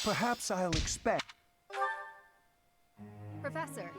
Perhaps I'll expect... Professor.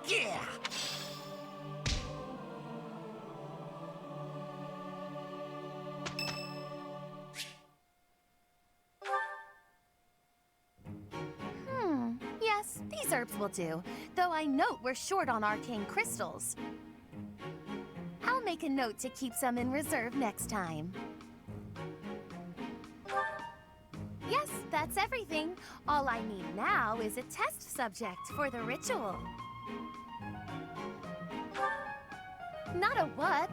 Yeah! Yes, these herbs will do, though I note we're short on arcane crystals. I'll make a note to keep some in reserve next time. Yes, that's everything. All I need now is a test subject for the ritual. Not a what,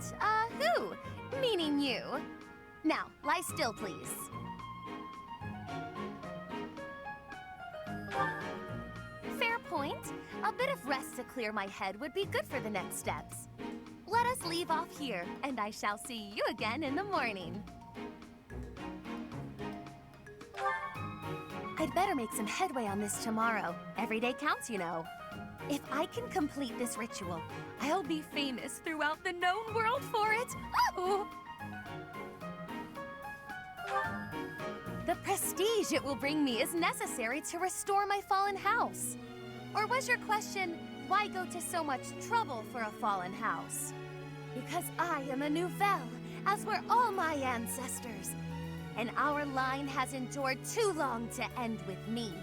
who? Meaning you. Now, lie still, please. Fair point. A bit of rest to clear my head would be good for the next steps. Let us leave off here, and I shall see you again in the morning. I'd better make some headway on this tomorrow. Every day counts, you know. If I can complete this ritual, I'll be famous throughout the known world for it. Oh! The prestige it will bring me is necessary to restore my fallen house. Or was your question, why go to so much trouble for a fallen house? Because I am a Nouvelle, as were all my ancestors. And our line has endured too long to end with me.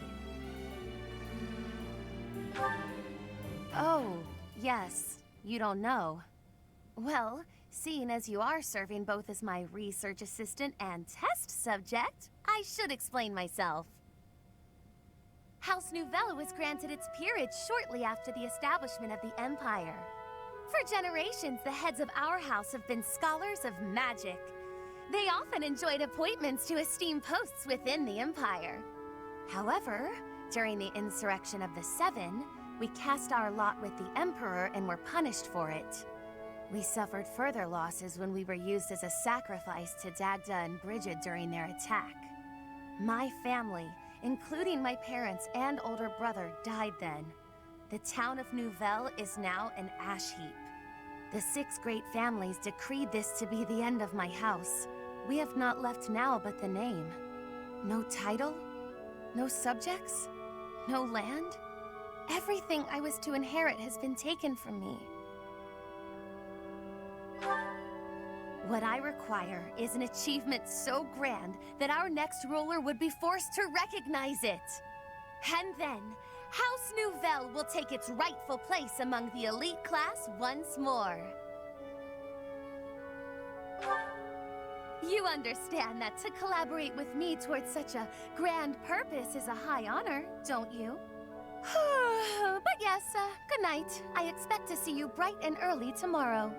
Oh, yes, you don't know. Well, seeing as you are serving both as my research assistant and test subject, I should explain myself. House Nouvelle was granted its peerage shortly after the establishment of the Empire. For generations, the heads of our house have been scholars of magic. They often enjoyed appointments to esteemed posts within the Empire. However, during the insurrection of the Seven, we cast our lot with the Emperor and were punished for it. We suffered further losses when we were used as a sacrifice to Dagda and Brigid during their attack. My family, including my parents and older brother, died then. The town of Nouvelle is now an ash heap. The 6 great families decreed this to be the end of my house. We have not left now but the name. No title? No subjects? No land? Everything I was to inherit has been taken from me. What I require is an achievement so grand that our next ruler would be forced to recognize it. And then, House Nouvelle will take its rightful place among the elite class once more. You understand that to collaborate with me towards such a grand purpose is a high honor, don't you? But yes, good night. I expect to see you bright and early tomorrow.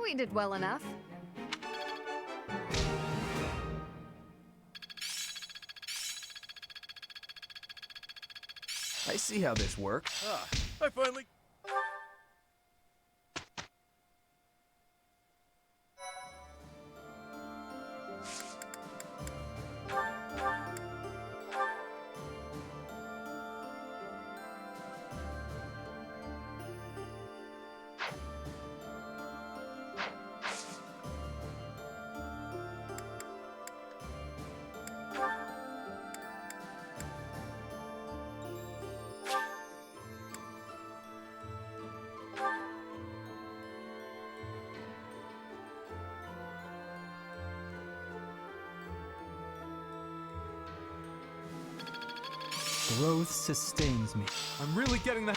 We did well enough. I see how this works. I finally... Growth sustains me. I'm really getting the...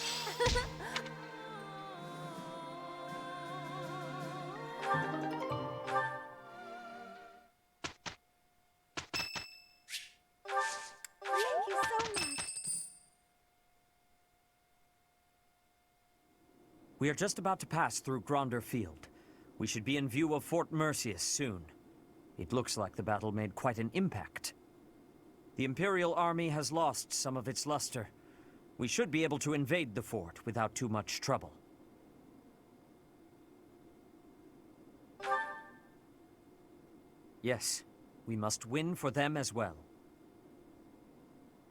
We are just about to pass through Gronder Field. We should be in view of Fort Merceus soon. It looks like the battle made quite an impact. The Imperial army has lost some of its luster. We should be able to invade the fort without too much trouble. Yes, we must win for them as well.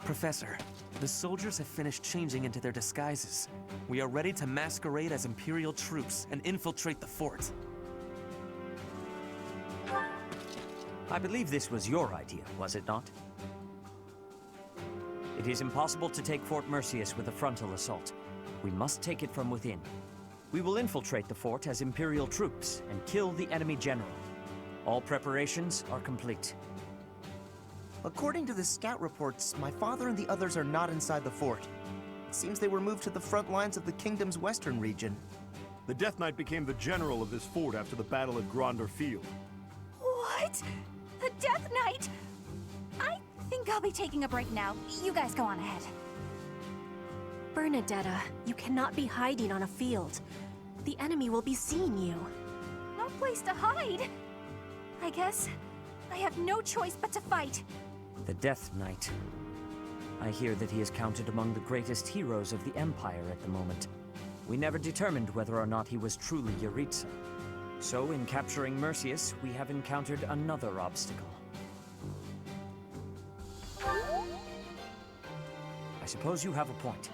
Professor, the soldiers have finished changing into their disguises. We are ready to masquerade as Imperial troops and infiltrate the fort. I believe this was your idea, was it not? It is impossible to take Fort Merceus with a frontal assault. We must take it from within. We will infiltrate the fort as Imperial troops and kill the enemy general. All preparations are complete. According to the scout reports, my father and the others are not inside the fort. It seems they were moved to the front lines of the kingdom's western region. The Death Knight became the general of this fort after the battle at Gronder Field. What? The Death Knight? I think I'll be taking a break now. You guys go on ahead. Bernadetta, you cannot be hiding on a field. The enemy will be seeing you. No place to hide. I guess I have no choice but to fight. The Death Knight. I hear that he is counted among the greatest heroes of the Empire at the moment. We never determined whether or not he was truly Yaritza. So, in capturing Merceus, we have encountered another obstacle. I suppose you have a point.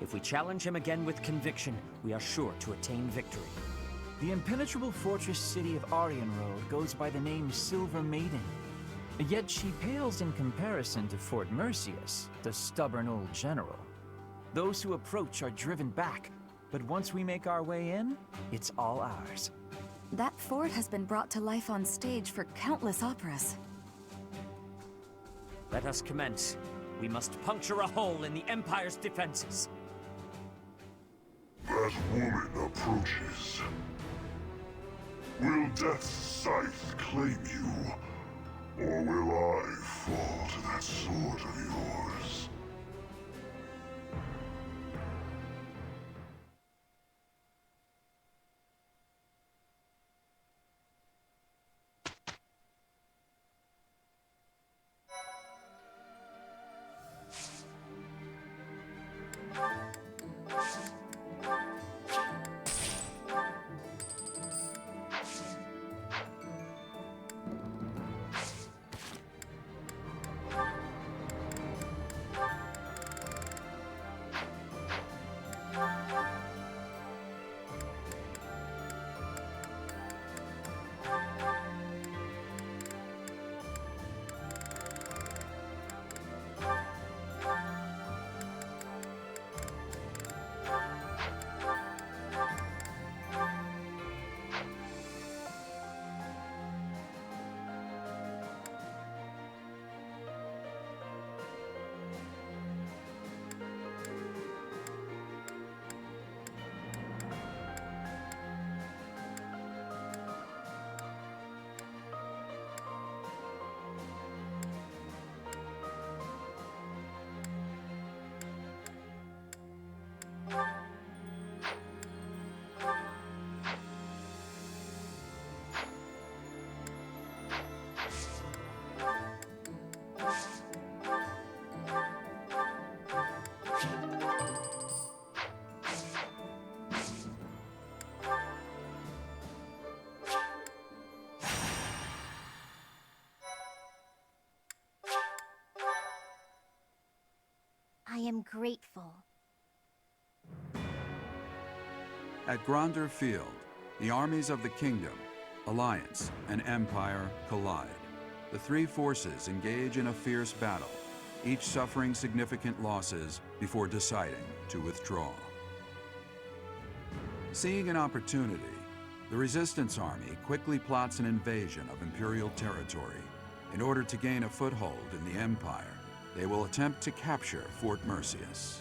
If we challenge him again with conviction, we are sure to attain victory. The impenetrable fortress city of Arianrode goes by the name Silver Maiden. Yet she pales in comparison to Fort Merceus, the stubborn old general. Those who approach are driven back, but once we make our way in, it's all ours. That fort has been brought to life on stage for countless operas. Let us commence. We must puncture a hole in the Empire's defenses. That woman approaches. Will Death's scythe claim you, or will I fall to that sword of yours? I am grateful. At Gronder Field, the armies of the Kingdom, Alliance, and Empire collide. The three forces engage in a fierce battle, each suffering significant losses before deciding to withdraw. Seeing an opportunity, the Resistance Army quickly plots an invasion of Imperial territory. In order to gain a foothold in the Empire, they will attempt to capture Fort Merceus.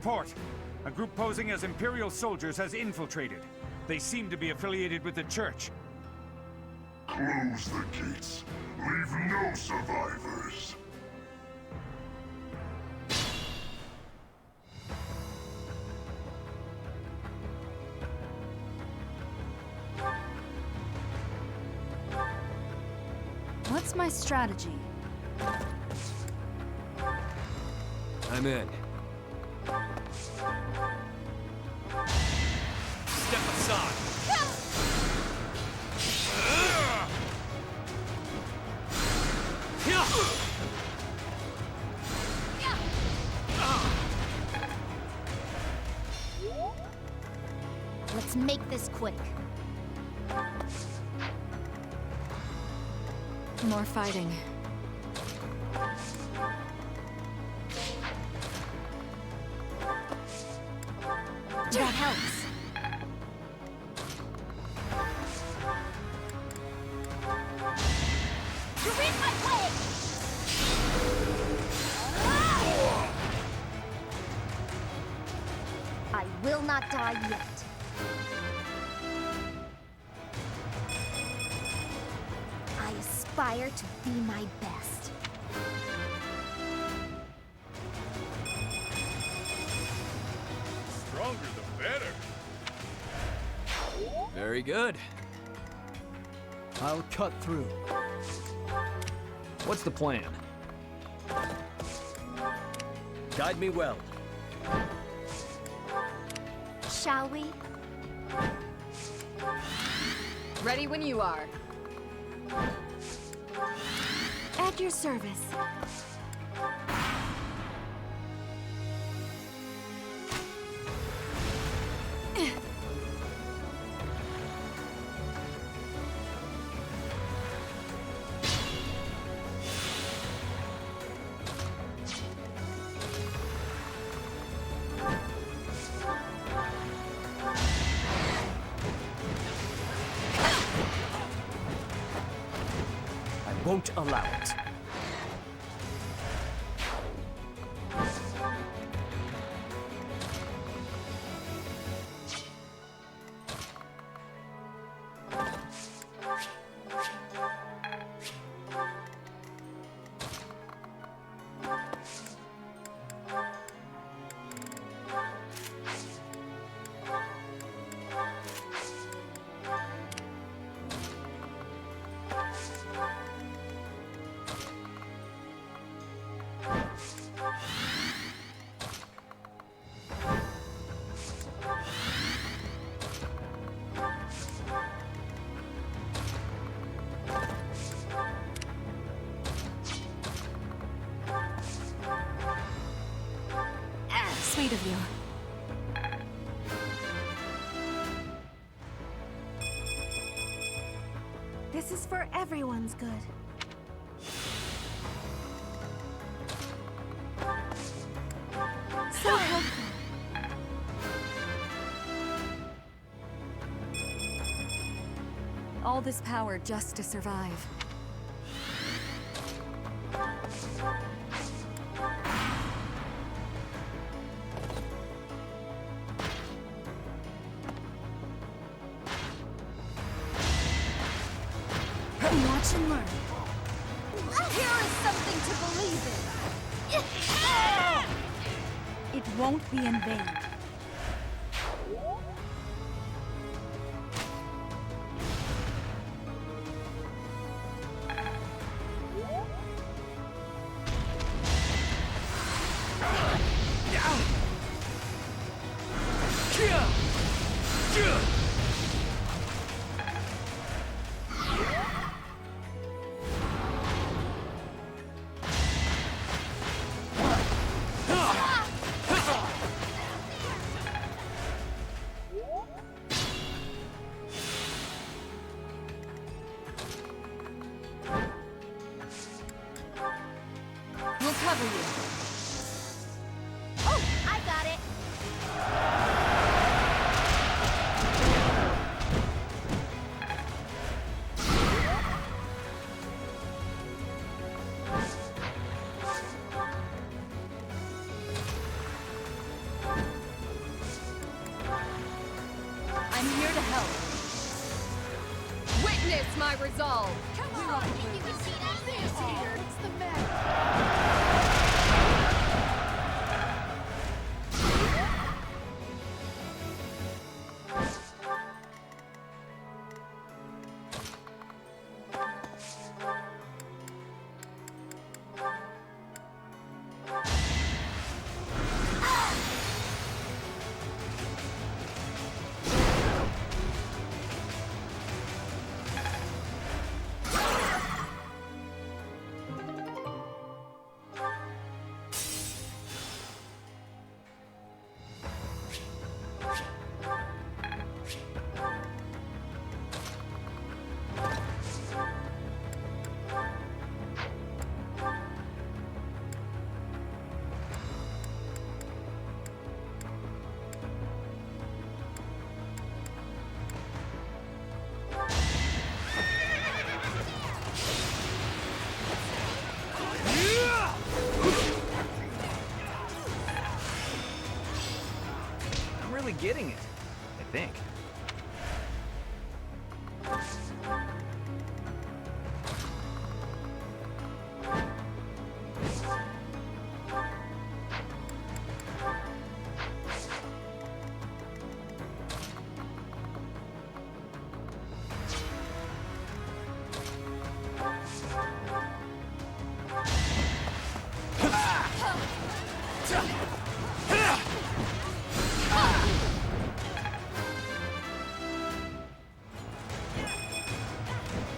report. A group posing as Imperial soldiers has infiltrated. They seem to be affiliated with the Church. Close the gates. Leave no survivors. What's my strategy? I'm in. Step aside! Let's make this quick. More fighting. That helps. You're in my way! I will not die yet. I aspire to be my best. Stronger the better. Very good. I'll cut through. What's the plan? Guide me well. Shall we? Ready when you are. At your service. Won't allow it. Sweet of you. This is for everyone's good. So helpful. All this power just to survive. Watch and learn. Here is something to believe in. It won't be in vain. We'll cover you. Oh, I got it. Test my resolve. Come on! You can see that this here! It's the map! Getting it, I think.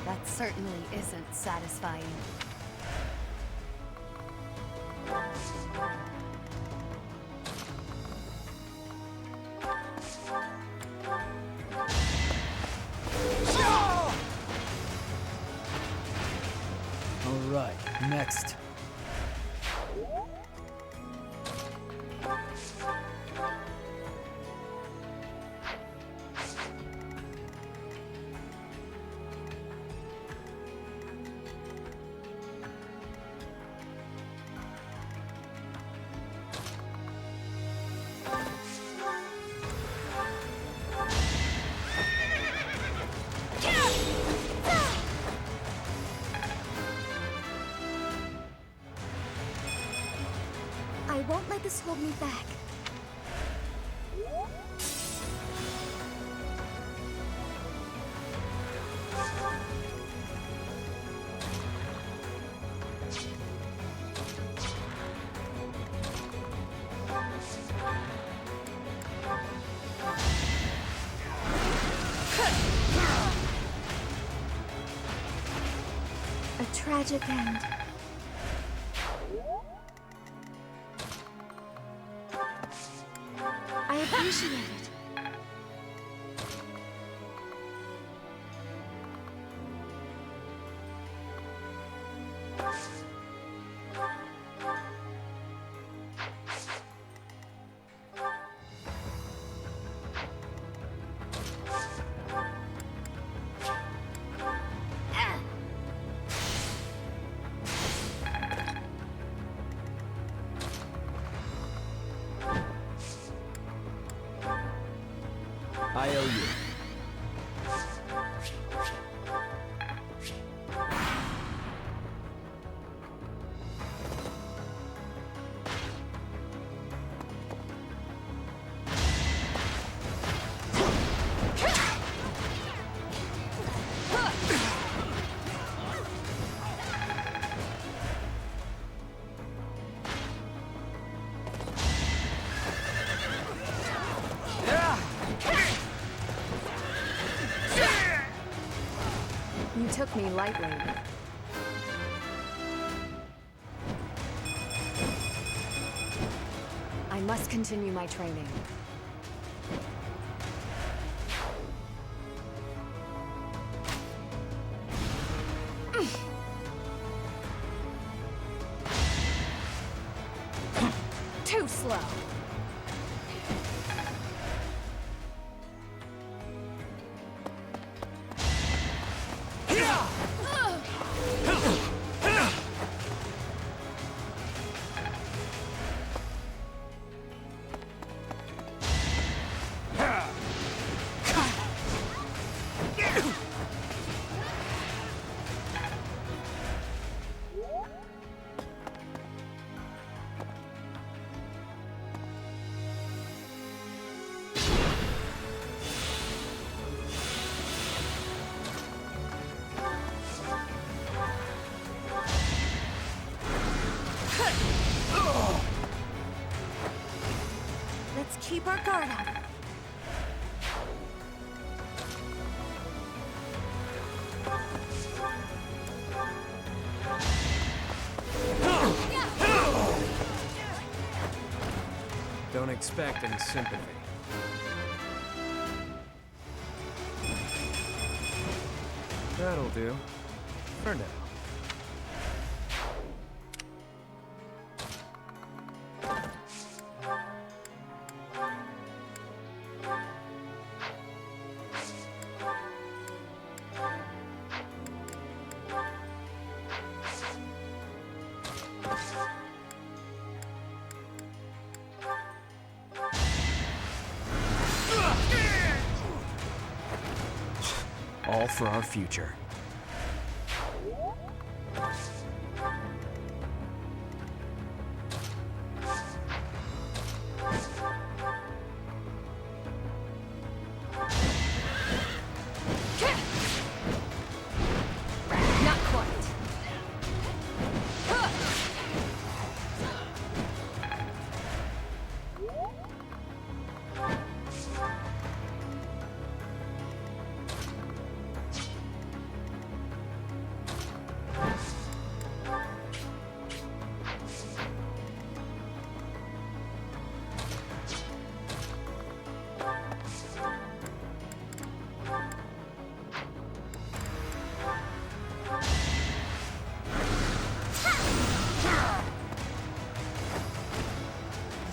That certainly isn't satisfying. All right, next. I won't let this hold me back. A tragic end. I appreciate it. I owe you. You took me lightly. I must continue my training. Too slow. keep our guard up. Don't expect any sympathy. That'll do. For now. All for our future. Not quite.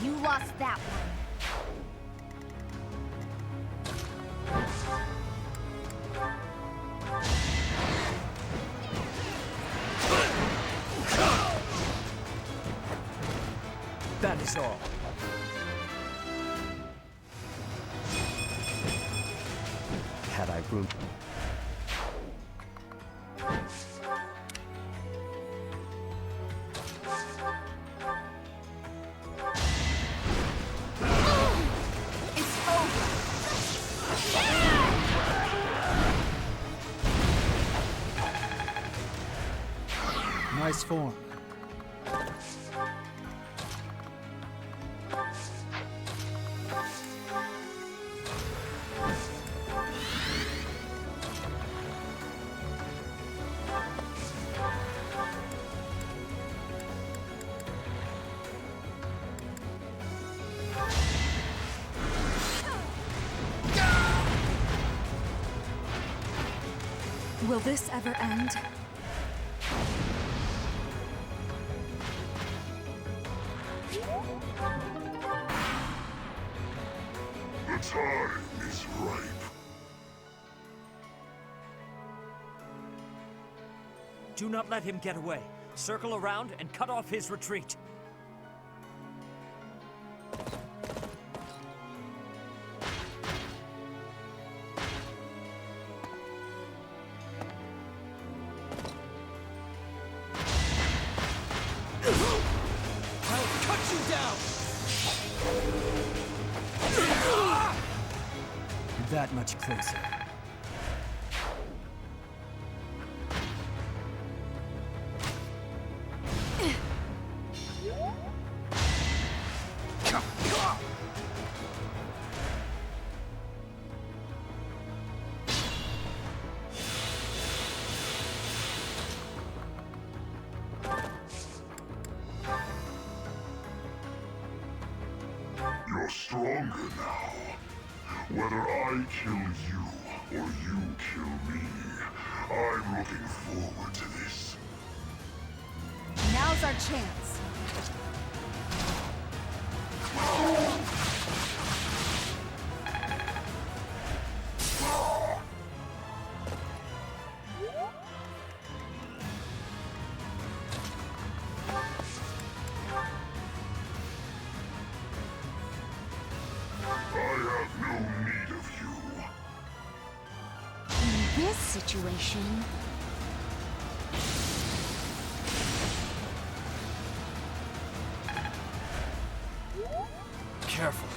You lost that one. That is all. Had I room. It's over. Nice form. Will this ever end? The time is ripe. Do not let him get away. Circle around and cut off his retreat. I'll cut you down! That much closer. You're stronger now. Whether I kill you or you kill me, I'm looking forward to this. Now's our chance. I have no need of you. In this situation... Careful.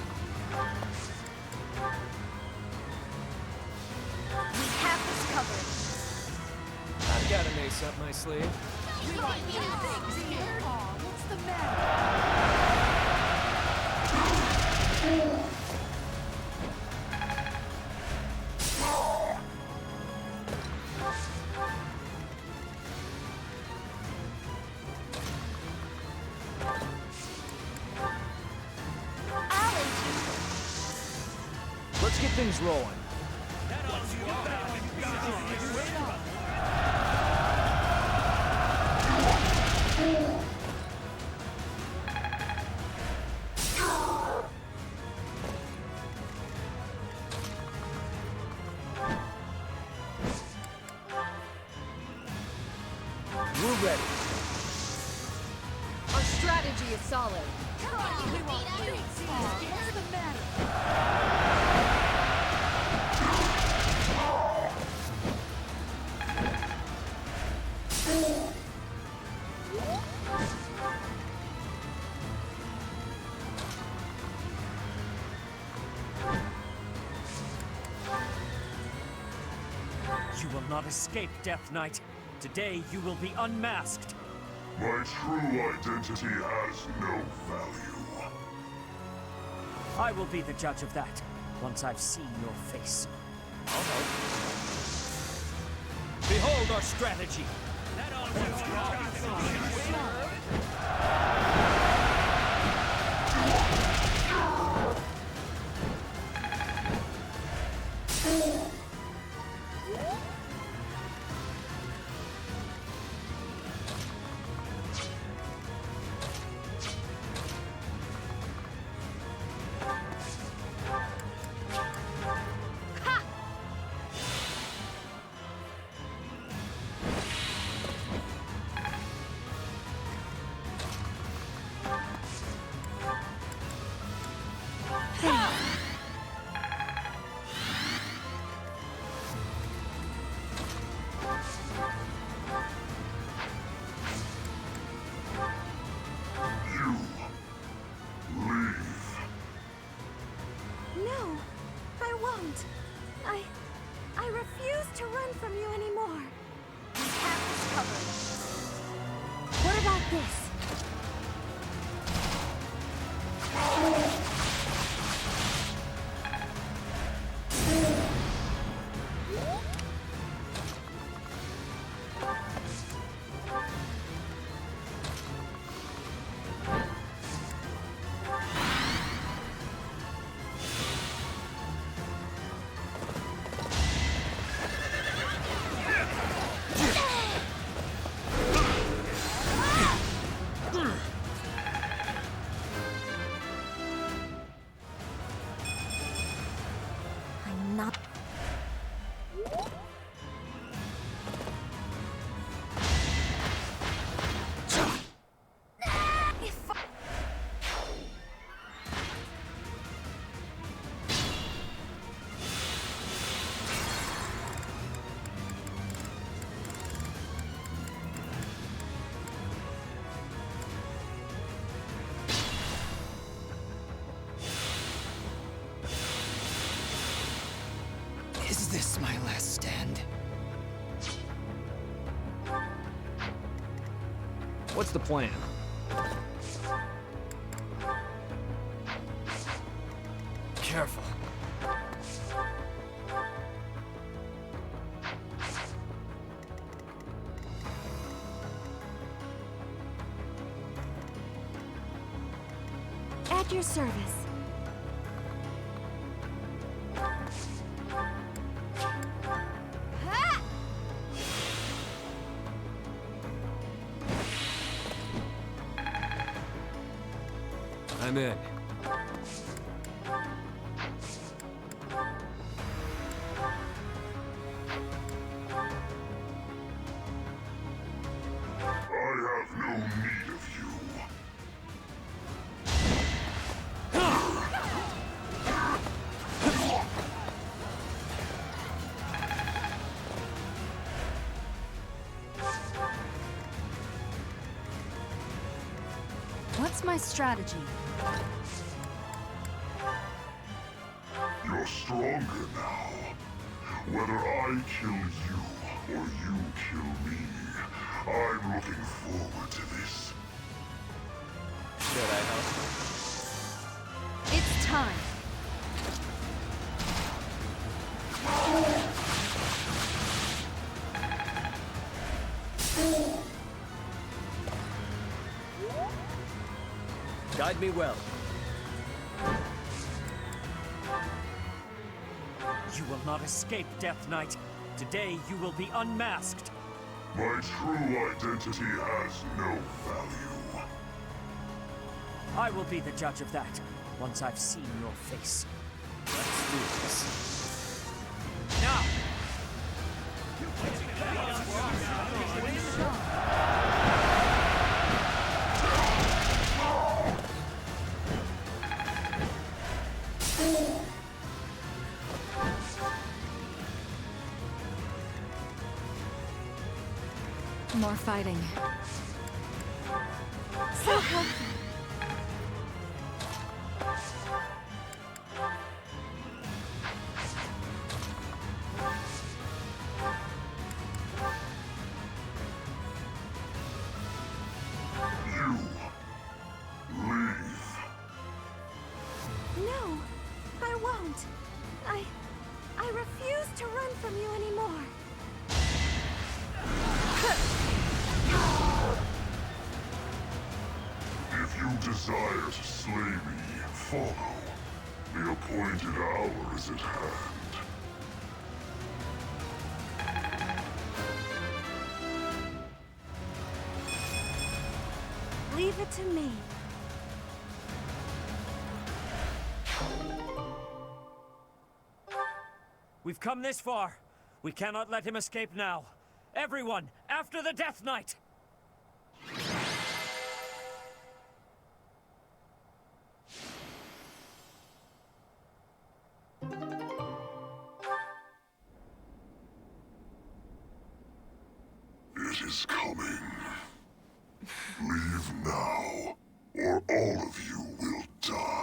We have this covered. I've got an ace up my sleeve. You might be a big deal. Aw, what's the matter? Let's get things rolling. We're ready. Our strategy is solid. Come on, you won't lose. What's the matter? You will not escape, Death Knight. Today you will be unmasked. My true identity has no value. I will be the judge of that, once I've seen your face. Behold our strategy! No, I won't. I refuse to run from you anymore. We have this covered. What about this? I'm not... Is this my last stand? What's the plan? Careful. At your service. I'm in. I have no need of you. What's my strategy? You're stronger now. Whether I kill you or you kill me, I'm looking forward to this. Should I help? It's time. time. Guide me well. You will not escape, Death Knight. Today you will be unmasked. My true identity has no value. I will be the judge of that, once I've seen your face. Let's do this. Now! More fighting. So helpful. You leave. No, I won't. I refuse to run from you anymore. If you desire to slay me, follow. The appointed hour is at hand. Leave it to me. We've come this far. We cannot let him escape now. Everyone, after the Death Knight! It is coming. Leave now, or all of you will die.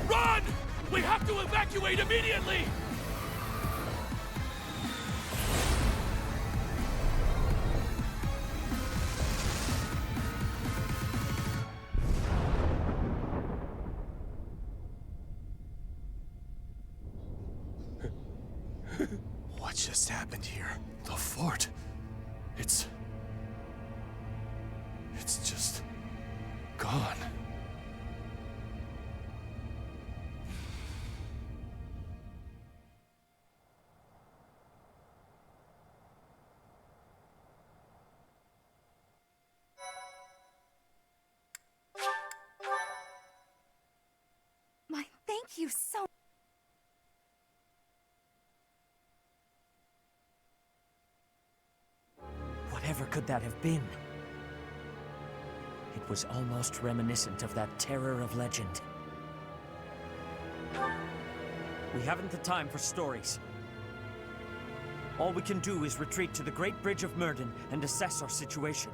Run! We have to evacuate immediately! What just happened here? The fort. It's just gone. Thank you so. Whatever could that have been? It was almost reminiscent of that terror of legend. We haven't the time for stories. All we can do is retreat to the Great Bridge of Myrden and assess our situation.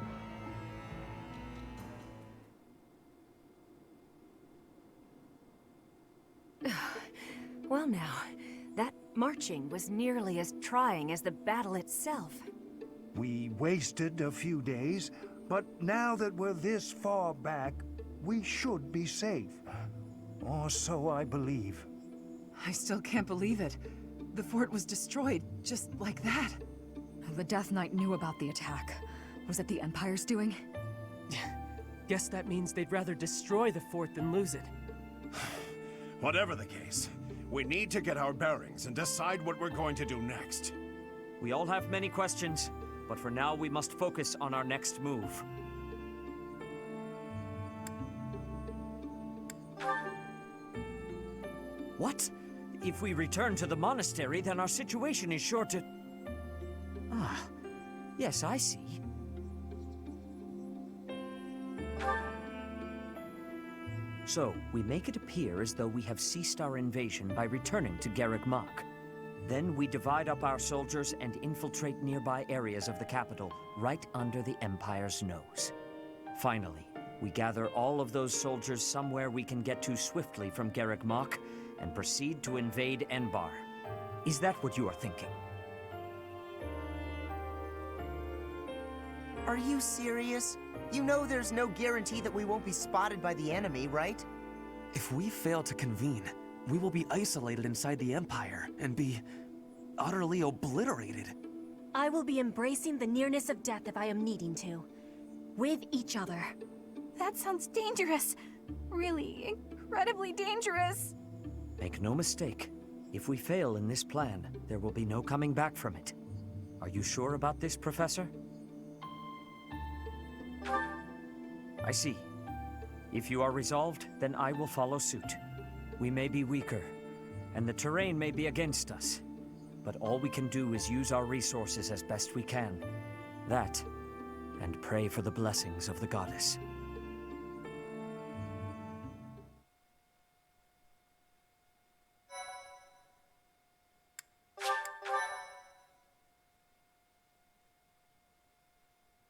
Well now, that marching was nearly as trying as the battle itself. We wasted a few days, but now that we're this far back, we should be safe. Or so I believe. I still can't believe it. The fort was destroyed, just like that. The Death Knight knew about the attack. Was it the Empire's doing? Guess that means they'd rather destroy the fort than lose it. Whatever the case, we need to get our bearings and decide what we're going to do next. We all have many questions, but for now we must focus on our next move. What? If we return to the monastery, then our situation is sure to... Ah, yes, I see. So, we make it appear as though we have ceased our invasion by returning to Garreg Mach. Then we divide up our soldiers and infiltrate nearby areas of the capital, right under the Empire's nose. Finally, we gather all of those soldiers somewhere we can get to swiftly from Garrick Mach and proceed to invade Enbar. Is that what you are thinking? Are you serious? You know there's no guarantee that we won't be spotted by the enemy, right? If we fail to convene, we will be isolated inside the Empire and be utterly obliterated. I will be embracing the nearness of death if I am needing to. With each other. That sounds dangerous. Really, incredibly dangerous. Make no mistake. If we fail in this plan, there will be no coming back from it. Are you sure about this, Professor? I see. If you are resolved, then I will follow suit. We may be weaker, and the terrain may be against us, but all we can do is use our resources as best we can. That, and pray for the blessings of the goddess.